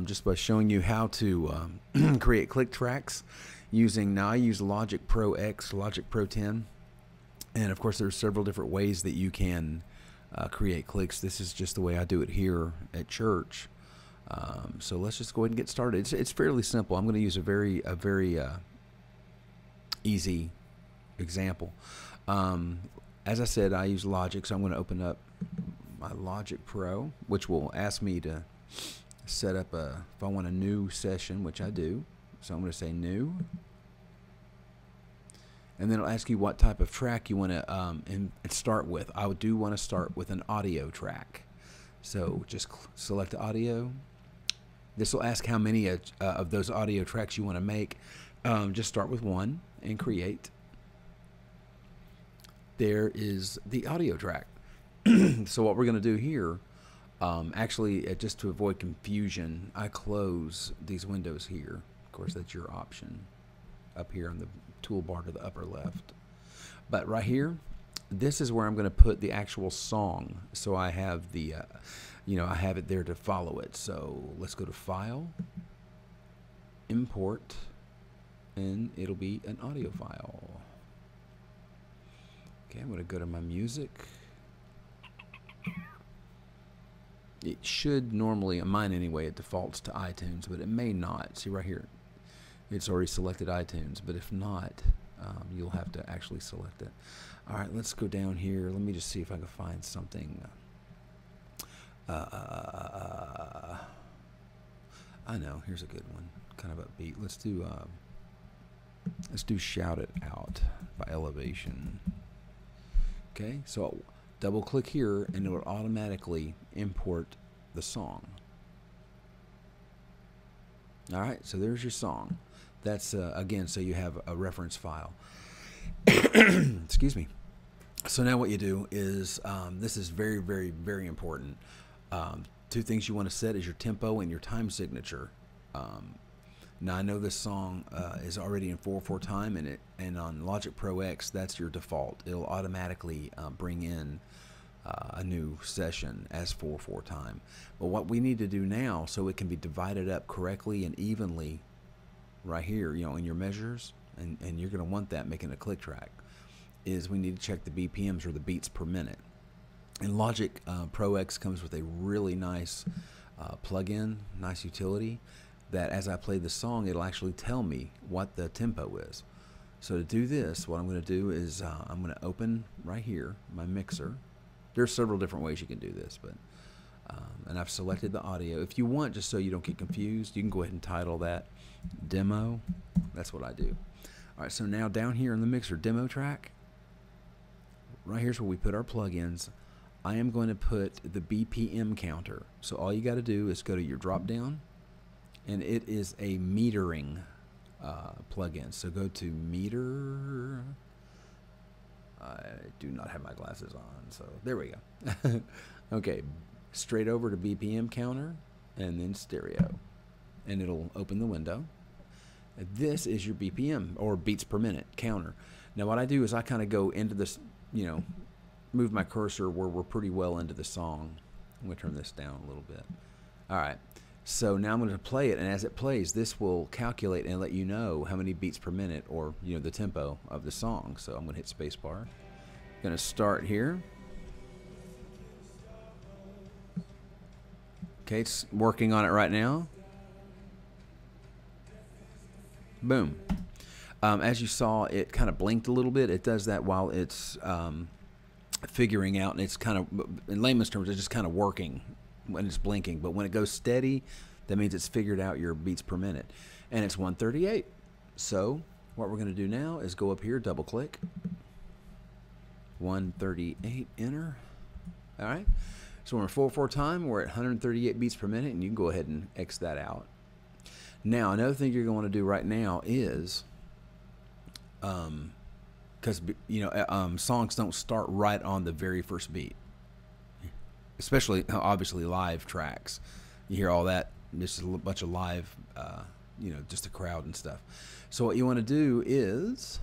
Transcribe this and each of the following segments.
Just by showing you how to create click tracks using, now I use Logic Pro X, Logic Pro 10, and of course there's several different ways that you can create clicks. This is just the way I do it here at church. So let's just go ahead and get started. It's fairly simple. I'm going to use a very easy example. As I said, I use Logic, so I'm going to open up my Logic Pro, which will ask me to set up if I want a new session, which I do. So I'm going to say new, and then it'll ask you what type of track you want to start with. I do want to start with an audio track, so just select audio. This will ask how many of those audio tracks you want to make. Just start with one and create. There is the audio track. So what we're going to do here, actually, just to avoid confusion, I close these windows here. Of course, that's your option up here on the toolbar to the upper left. But right here, this is where I'm going to put the actual song. So I have the, I have it there to follow it. So let's go to File, Import, and it'll be an audio file. Okay, I'm going to go to my music. It should normally, mine anyway, it defaults to iTunes, but it may not. See right here, it's already selected iTunes, but if not, you'll have to actually select it. All right, let's go down here. Let me just see if I can find something. I know, here's a good one, kind of upbeat. Let's do Shout It Out by Elevation. Okay, so double click here and it will automatically import the song. All right, so there's your song. That's again, so you have a reference file. Excuse me. So now what you do is, this is very, very, very important. Two things you want to set is your tempo and your time signature. Now I know this song is already in 4/4 time, and on Logic Pro X, that's your default. It'll automatically bring in a new session as 4/4 time. But what we need to do now, so it can be divided up correctly and evenly, right here, in your measures, and you're going to want that making a click track, is we need to check the BPMs, or the beats per minute. And Logic Pro X comes with a really nice plug-in, nice utility, that as I play the song, it'll actually tell me what the tempo is. So to do this, what I'm going to do is I'm going to open right here my mixer. There's several different ways you can do this, but and I've selected the audio. If you want, just so you don't get confused, you can go ahead and title that demo. That's what I do. All right, so now down here in the mixer, demo track, right here's where we put our plugins. I am going to put the BPM counter. So all you got to do is go to your drop down, and it is a metering plugin. So go to meter. I do not have my glasses on, so there we go. Okay, straight over to BPM counter, and then stereo, and it'll open the window. And this is your BPM, or beats per minute counter. Now what I do is I kind of go into this, move my cursor where we're pretty well into the song. I'm going to turn this down a little bit. All right. So now I'm going to play it, and as it plays, this will calculate and let you know how many beats per minute, or the tempo of the song. So I'm going to hit spacebar. Going to start here. Okay, it's working on it right now. Boom. As you saw, it kind of blinked a little bit. It does that while it's figuring out, and it's kind of, in layman's terms, it's just kind of working when it's blinking. But when it goes steady, that means it's figured out your beats per minute, and it's 138. So what we're going to do now is go up here, double click, 138, enter. All right, so we're in 4/4 time, we're at 138 beats per minute, and you can go ahead and X that out. Now another thing you're going to do right now is, because songs don't start right on the very first beat, especially obviously live tracks. You hear all that, just a bunch of live, just a crowd and stuff. So what you want to do is,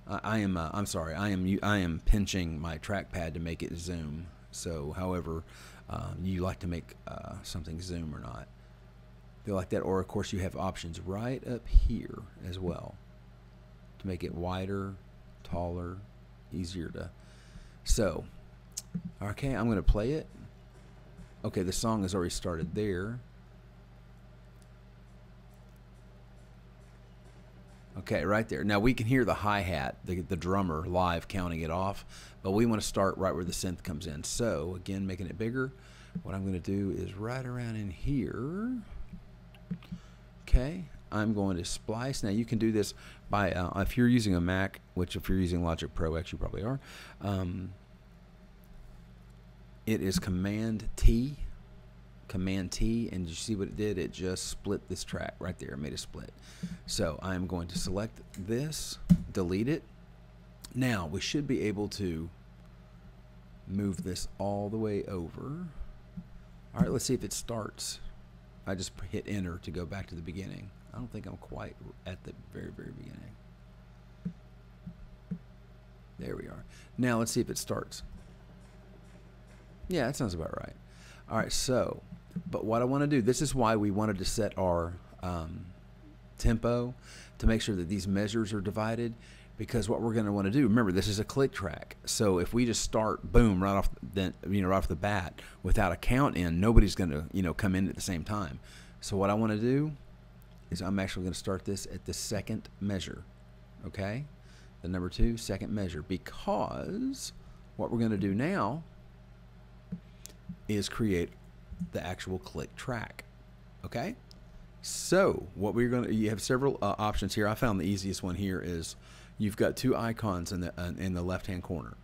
I'm sorry, I am pinching my trackpad to make it zoom. So, however, you like to make something zoom or not. Feel like that, or of course you have options right up here as well to make it wider, taller, easier to. So, okay, I'm going to play it. Okay, the song has already started there. Okay, right there. Now we can hear the hi-hat, the drummer live counting it off, but we want to start right where the synth comes in. So again, making it bigger, what I'm going to do is right around in here. Okay, I'm going to splice. Now you can do this by, if you're using a Mac, which if you're using Logic Pro X, you probably are, it is Command T, and you see what it did? It just split this track right there, made a split. So I'm going to select this, delete it. Now we should be able to move this all the way over. All right, let's see if it starts. I just hit enter to go back to the beginning. I don't think I'm quite at the very, very beginning. There we are. Now let's see if it starts. Yeah, that sounds about right. All right, so, but what I want to do, this is why we wanted to set our tempo to make sure that these measures are divided, because what we're going to want to do, remember, this is a click track. So if we just start, boom, right off the bat without a count in, nobody's going to, come in at the same time. So what I want to do is I'm actually going to start this at the second measure, okay? The number 2, second measure, because what we're going to do now is create the actual click track, okay? So what we're going to, you have several options here. I found the easiest one here is you've got 2 icons in the left-hand corner.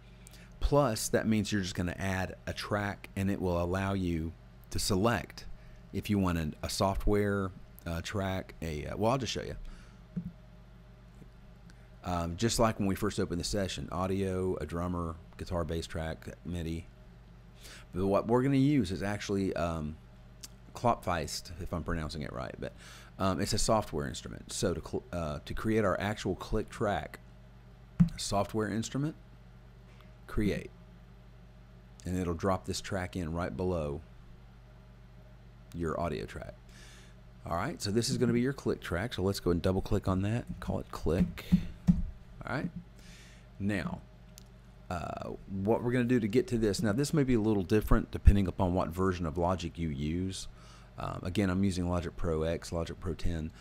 Plus, that means you're just going to add a track, and it will allow you to select if you want a software track. Well, I'll just show you. Just like when we first opened the session, audio, a drummer, guitar, bass track, MIDI. But what we're going to use is actually Quantize, if I'm pronouncing it right, but it's a software instrument. So to create our actual click track, software instrument, create, and it'll drop this track in right below your audio track. All right, so this is going to be your click track. So let's go and double click on that and call it click. All right, now what we're going to do to get to this, now this may be a little different depending upon what version of Logic you use. Again, I'm using Logic Pro X, Logic Pro 10.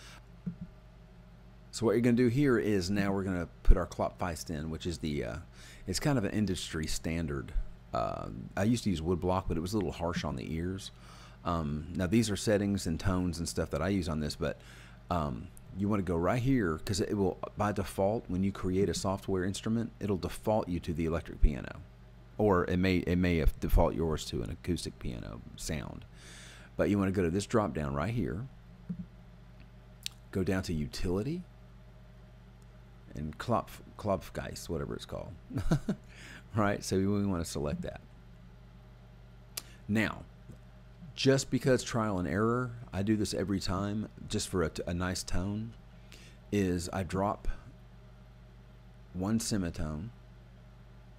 So what you're going to do here is now we're going to put our Quantize in, which is the, it's kind of an industry standard. I used to use woodblock, but it was a little harsh on the ears. Now these are settings and tones and stuff that I use on this, but you want to go right here because it will, by default, when you create a software instrument, it'll default you to the electric piano, or it may default yours to an acoustic piano sound. But you want to go to this drop down right here, go down to utility, and Quantize, whatever it's called. Right, so we want to select that. Now, just because trial and error, I do this every time just for a nice tone, is I drop one semitone.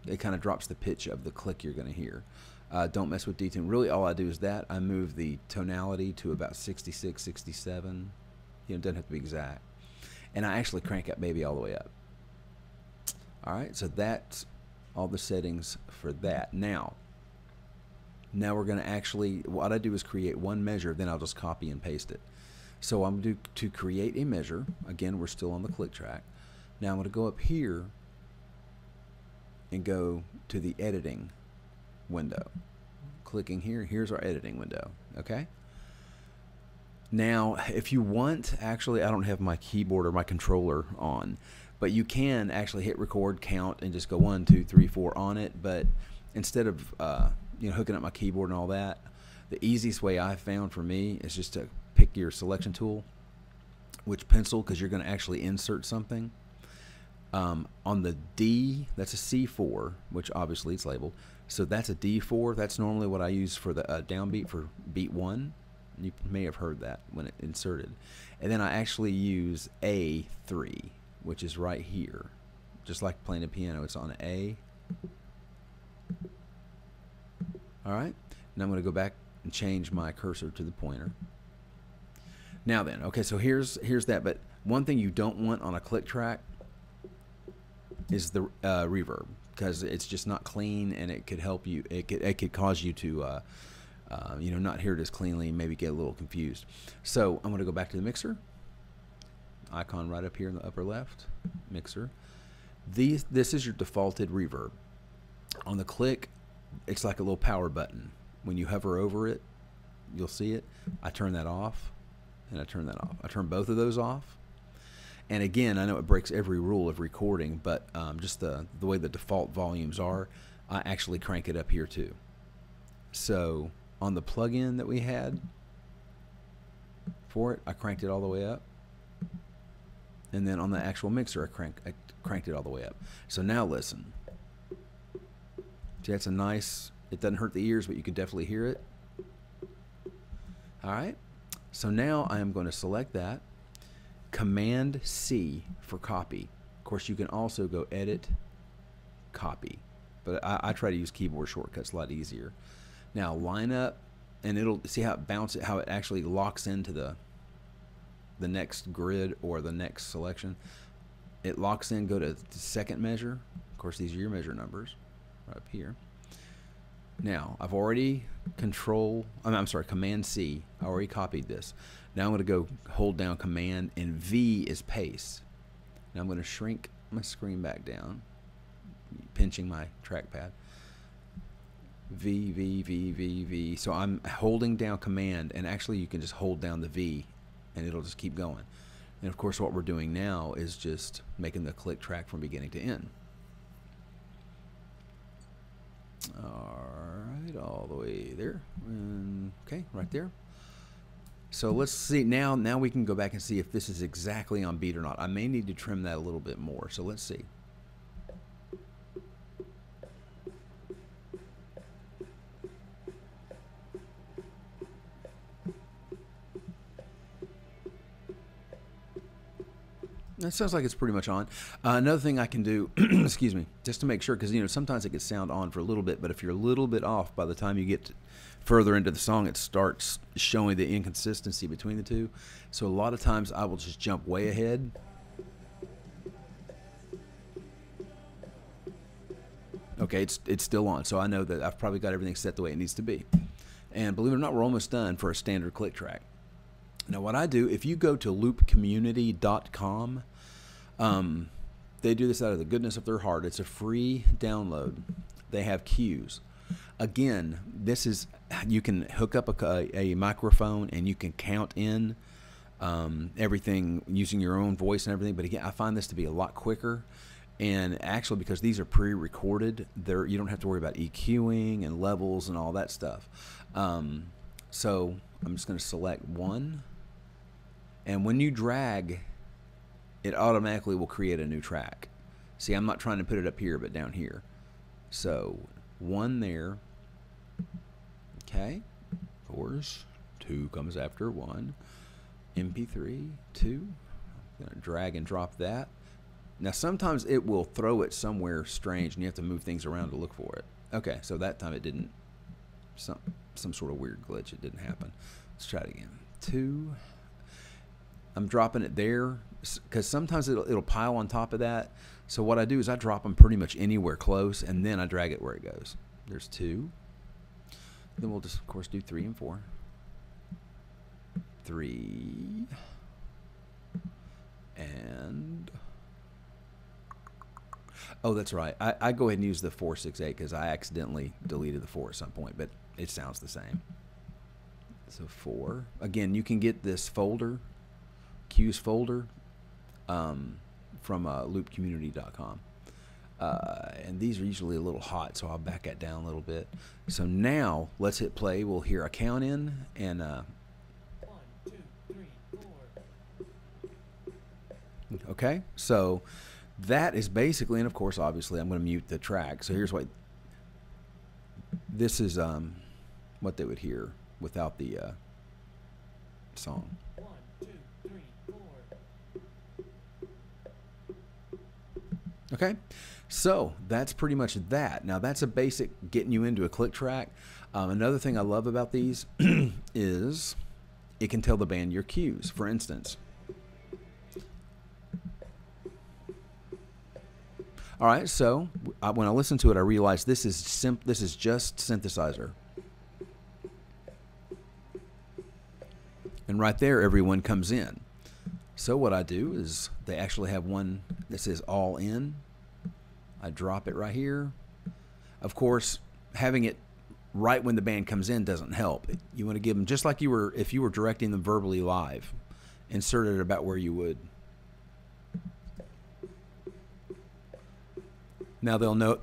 It kind of drops the pitch of the click you're going to hear. Don't mess with detune. Really all I do is that I move the tonality to about 66, 67. It doesn't have to be exact. And I actually crank that baby all the way up. All right, so that's all the settings for that. Now we're going to actually, what I do is create one measure, then I'll just copy and paste it. So I'm going to create a measure. Again, we're still on the click track. Now I'm going to go up here and go to the editing window. Clicking here, here's our editing window, okay? Now, if you want, actually, I don't have my keyboard or my controller on, but you can actually hit record, count, and just go 1, 2, 3, 4 on it. But instead of hooking up my keyboard and all that, the easiest way I've found for me is just to pick your selection tool, which pencil, because you're going to actually insert something. On the D, that's a C4, which obviously it's labeled. So that's a D4. That's normally what I use for the downbeat for beat 1. You may have heard that when it inserted. And then I actually use A3, which is right here. Just like playing a piano, it's on A. All right. Now I'm going to go back and change my cursor to the pointer. Now then, okay, so here's that. But one thing you don't want on a click track is the reverb, because it's just not clean, and it could help you. It could cause you to you know, not hear it as cleanly, and maybe get a little confused. So I'm going to go back to the mixer icon right up here in the upper left, mixer. This is your defaulted reverb. On the click, it's like a little power button. When you hover over it, you'll see it. I turn that off, and I turn that off. I turn both of those off. And again, I know it breaks every rule of recording, but just the way the default volumes are, I actually crank it up here too. So on the plugin that we had for it, I cranked it all the way up. And then on the actual mixer, I cranked it all the way up. So now listen. See, that's a nice, it doesn't hurt the ears, but you can definitely hear it. All right. So now I am going to select that. Command C for copy. Of course, you can also go edit, copy. But I try to use keyboard shortcuts, a lot easier. Now line up, and it'll see how it bounces, how it actually locks into the next grid or the next selection. It locks in, go to the second measure. Of course, these are your measure numbers right up here. Now, I've already Command C. I already copied this. Now I'm going to go hold down Command, and V is paste. Now I'm going to shrink my screen back down, pinching my trackpad. V, V, V, V, V. So I'm holding down Command, and actually you can just hold down the V, and it'll just keep going. And of course, what we're doing now is just making the click track from beginning to end. Alright, all the way there. Okay, right there. So let's see, now we can go back and see if this is exactly on beat or not. I may need to trim that a little bit more, so let's see. That sounds like it's pretty much on. Another thing I can do, excuse me, just to make sure, because you know sometimes it can sound on for a little bit, but if you're a little bit off, by the time you get further into the song, it starts showing the inconsistency between the two. So a lot of times I will just jump way ahead. Okay, it's still on, so I know that I've probably got everything set the way it needs to be. And believe it or not, we're almost done for a standard click track. Now what I do, if you go to loopcommunity.com, they do this out of the goodness of their heart. It's a free download. They have cues. Again, this is, you can hook up a microphone and you can count in everything using your own voice and everything. But again, I find this to be a lot quicker. And actually, because these are pre-recorded, you don't have to worry about EQing and levels and all that stuff. So I'm just going to select one. And when you drag, it automatically will create a new track. See, I'm not trying to put it up here, but down here. So one there. Okay. Of course, 2 comes after 1. MP3, 2. I'm going to drag and drop that. Now, sometimes it will throw it somewhere strange, and you have to move things around to look for it. Okay, so that time it didn't. Some sort of weird glitch. It didn't happen. Let's try it again. 2. I'm dropping it there because sometimes it'll pile on top of that. So what I do is I drop them pretty much anywhere close, and then I drag it where it goes. There's 2. Then we'll just, of course, do 3 and 4. 3. And... oh, that's right. I go ahead and use the 468 because I accidentally deleted the 4 at some point, but it sounds the same. So 4. Again, you can get this folder, cues folder, from loopcommunity.com. And these are usually a little hot, so I'll back that down a little bit. So now let's hit play. We'll hear a count in and 1, 2, 3, 4. Okay, so that is basically, and of course, obviously, I'm going to mute the track. So here's what this is. What they would hear without the song. 1, 2, 3, 4. Okay, so that's pretty much that. Now that's a basic getting you into a click track. Another thing I love about these is it can tell the band your cues. For instance, all right, so when I listen to it, I realized this is just synthesizer. And right there, everyone comes in. So what I do is they actually have one that says all in. I drop it right here. Of course, having it right when the band comes in doesn't help. You want to give them, just like if you were directing them verbally live, insert it about where you would. Now they'll know.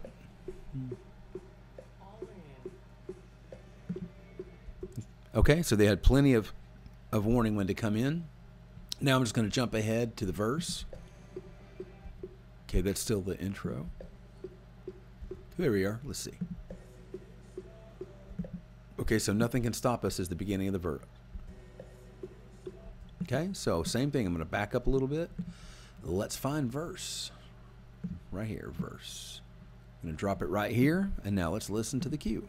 Okay, so they had plenty of warning when to come in. Now I'm just going to jump ahead to the verse. Okay, that's still the intro. There we are. Let's see. Okay, so nothing can stop us is the beginning of the verse. Okay, so same thing. I'm going to back up a little bit. Let's find verse. Right here, verse. I'm going to drop it right here, and now let's listen to the cue.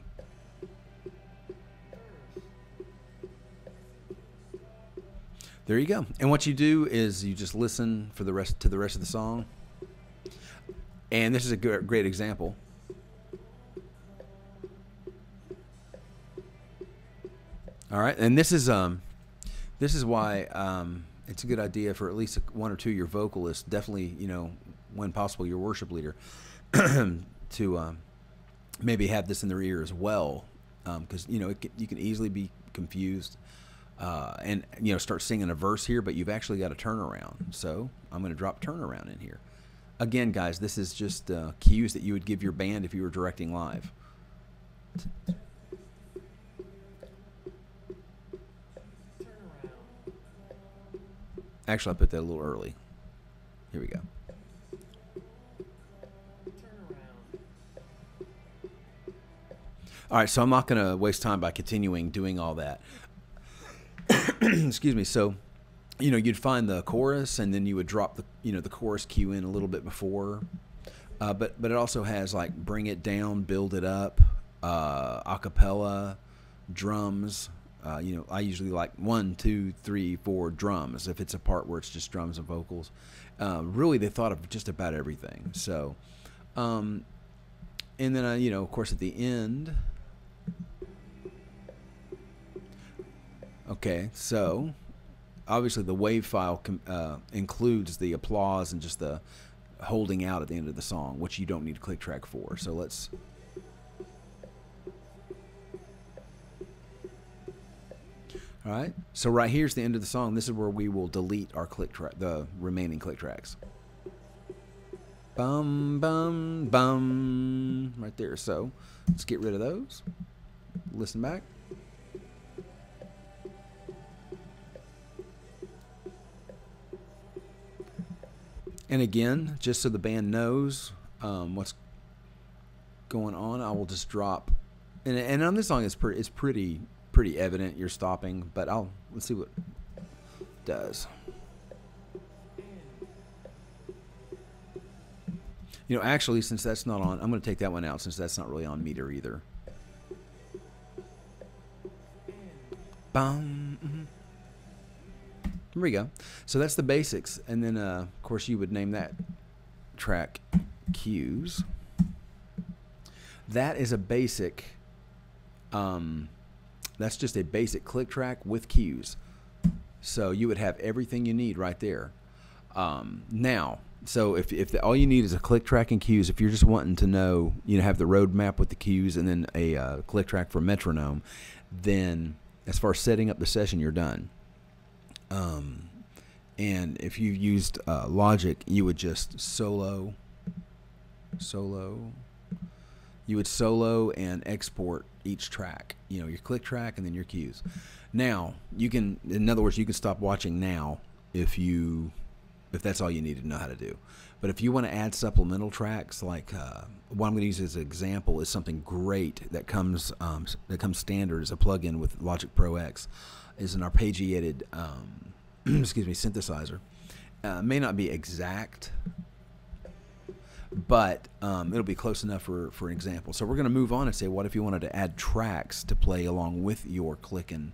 There you go. And what you do is you just listen for the rest of the song. And this is a great example. All right, and this is why it's a good idea for at least one or two of your vocalists, definitely, when possible, your worship leader, to maybe have this in their ear as well, because you can easily be confused. And start singing a verse here, but you've actually got a turnaround. So I'm going to drop turnaround in here. Again, guys, this is just cues that you would give your band if you were directing live. Actually, I put that a little early. Here we go. All right, so I'm not going to waste time by continuing doing all that. Excuse me. So, you'd find the chorus, and then you would drop the chorus cue in a little bit before. But it also has like bring it down, build it up, a cappella, drums. I usually like 1, 2, 3, 4 drums if it's a part where it's just drums and vocals. Really, they thought of just about everything. So, and then of course at the end. Okay, so obviously the wave file includes the applause and just the holding out at the end of the song, which you don't need a click track for. So let's. All right, so right here's the end of the song. This is where we will delete our click track, the remaining click tracks. Bum, bum, bum, right there. So let's get rid of those. Listen back. And again, just so the band knows what's going on, I will just drop. And on this song, it's pretty evident you're stopping, but let's see what it does. Actually, since that's not on, I'm going to take that one out since that's not really on meter either. Bum. Here we go. So that's the basics, and then of course you would name that track cues. That is a basic. That's just a basic click track with cues. So you would have everything you need right there. Now, so if all you need is a click track and cues, if you're just wanting to know, have the roadmap with the cues and then a click track for metronome, then as far as setting up the session, you're done. And if you used LogIc, you would just solo. You would solo and export each track. Your click track and then your cues. Now you can, in other words, you can stop watching now if that's all you need to know how to do. But if you want to add supplemental tracks, like what I'm going to use as an example is something great that comes standard as a plugin with Logic Pro X, is an arpeggiated synthesizer. May not be exact, but it'll be close enough for an example. So we're going to move on and say, what if you wanted to add tracks to play along with your click and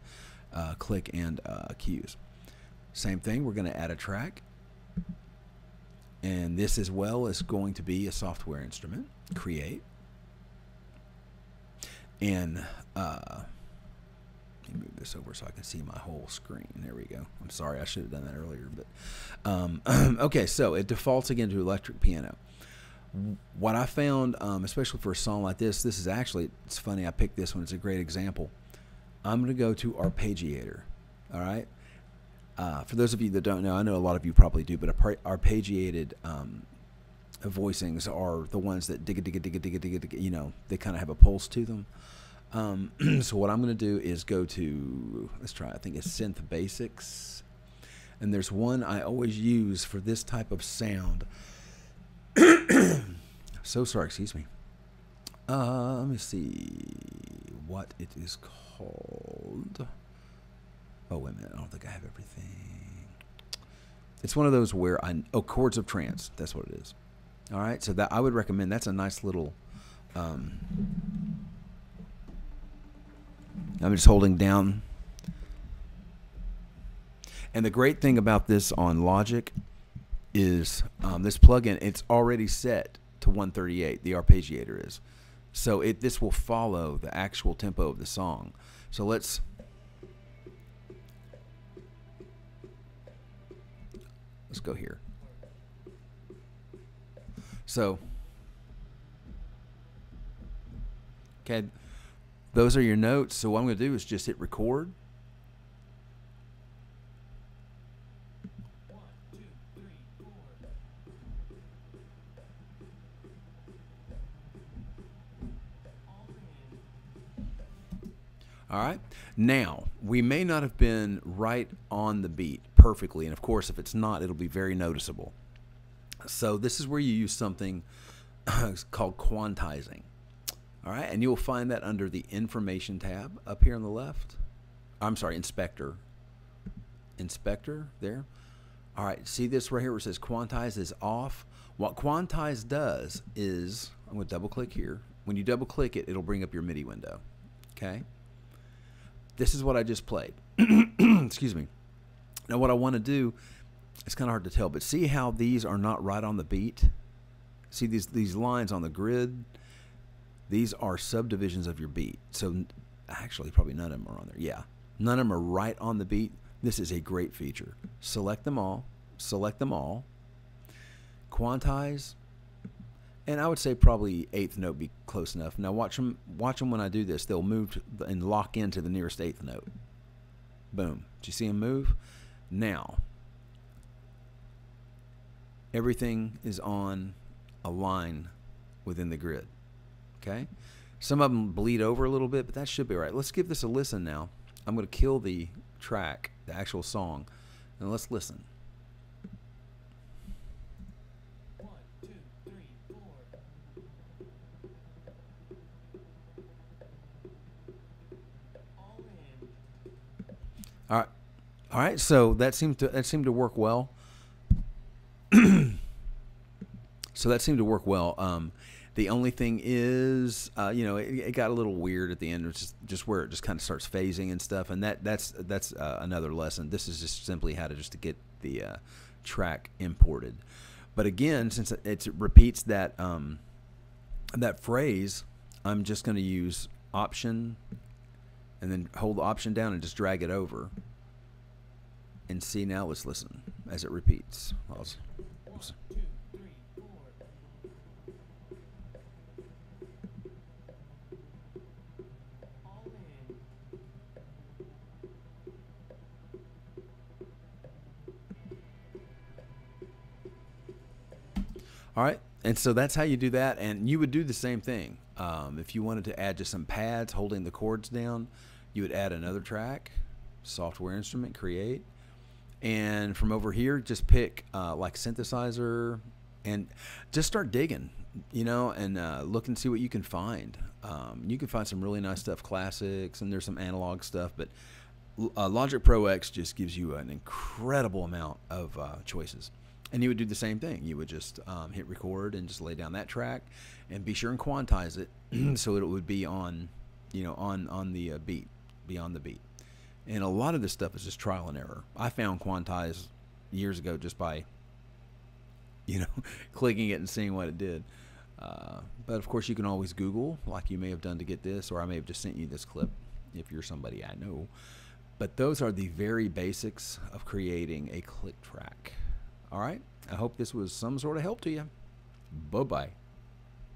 cues? Same thing, we're going to add a track. And this as well is going to be a software instrument. Create. And let me move this over so I can see my whole screen. There we go. I'm sorry, I should have done that earlier. But okay, so it defaults again to electric piano. What I found, especially for a song like this is actually, it's funny, I picked this one. It's a great example. I'm going to go to arpeggiator. All right. For those of you that don't know, I know a lot of you probably do, but arpeggiated voicings are the ones that dig, you know, they kind of have a pulse to them. So what I'm going to do is go to, let's try, I think it's Synth Basics. And there's one I always use for this type of sound. So sorry, excuse me. Let me see what it is called. Oh, wait a minute. I don't think I have everything. It's one of those where Chords of Trance. That's what it is. All right. So that I would recommend. That's a nice little. I'm just holding down. And the great thing about this on LogIc is this plugin, it's already set to 138. The arpeggiator is. So this will follow the actual tempo of the song. So let's go here. So, okay, those are your notes. So what I'm going to do is just hit record. 1, 2, 3, 4. All right. Now, we may not have been right on the beat perfectly, and of course, if it's not, it'll be very noticeable. So this is where you use something called quantizing. All right, and you'll find that under the Information tab up here on the left. I'm sorry, Inspector. Inspector, there. All right, see this right here where it says Quantize is off? What Quantize does is, I'm going to double-click here. When you double-click it, it'll bring up your MIDI window. Okay? This is what I just played. Excuse me. Now what I want to do, it's kind of hard to tell, but see how these are not right on the beat? See these lines on the grid? These are subdivisions of your beat. So actually probably none of them are on there. Yeah, none of them are right on the beat. This is a great feature. Select them all. Select them all. Quantize. And I would say probably 8th note be close enough. Now watch them when I do this. They'll move and lock into the nearest 8th note. Boom. Did you see them move? Now, everything is on a line within the grid. Okay? Some of them bleed over a little bit, but that should be all right. Let's give this a listen now. I'm going to kill the track, the actual song, and let's listen. 1, 2, 3, 4. All in. All right. All right, so that seemed to work well. So that seemed to work well. The only thing is, you know, it got a little weird at the end. It's just where it just kind of starts phasing and stuff, and that's another lesson. This is just simply how to get the track imported. But again, since it repeats that that phrase, I'm just going to use Option, and then hold the Option down and just drag it over. And see, now let's listen as it repeats. 1, 2, 3, 4. All in. All right, and so that's how you do that, and you would do the same thing. If you wanted to add just some pads holding the chords down, you would add another track, software instrument, create, and from over here, just pick like synthesizer, and just start digging, you know, and look and see what you can find. You can find some really nice stuff, classics, and there's some analog stuff, but Logic Pro X just gives you an incredible amount of choices. And you would do the same thing. You would just hit record and just lay down that track, and be sure and quantize it so it would be on, on the beat, be on the beat. And a lot of this stuff is just trial and error. I found Quantize years ago just by, clicking it and seeing what it did. But of course, you can always Google, like you may have done to get this, or I may have just sent you this clip if you're somebody I know. But those are the very basics of creating a click track. All right. I hope this was some sort of help to you. Bye-bye.